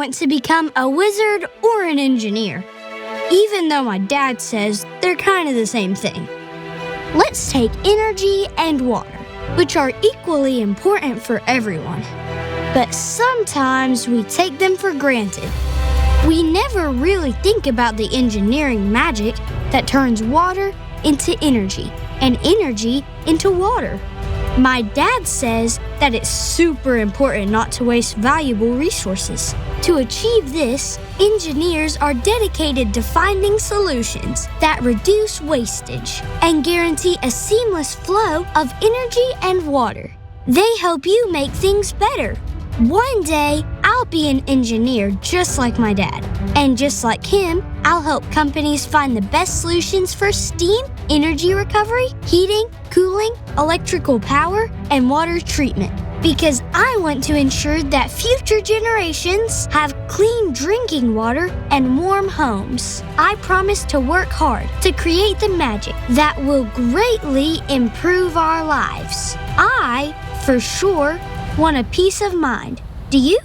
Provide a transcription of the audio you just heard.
want to become a wizard or an engineer, even though my dad says they're kind of the same thing. Let's take energy and water, which are equally important for everyone. But sometimes we take them for granted. We never really think about the engineering magic that turns water into energy and energy into water. My dad says that it's super important not to waste valuable resources. To achieve this, engineers are dedicated to finding solutions that reduce wastage and guarantee a seamless flow of energy and water. They help you make things better. One day, I'll be an engineer just like my dad. And just like him, I'll help companies find the best solutions for steam, energy recovery, heating, cooling, electrical power, and water treatment. Because I want to ensure that future generations have clean drinking water and warm homes. I promise to work hard to create the magic that will greatly improve our lives. I, for sure, want a peace of mind. Do you?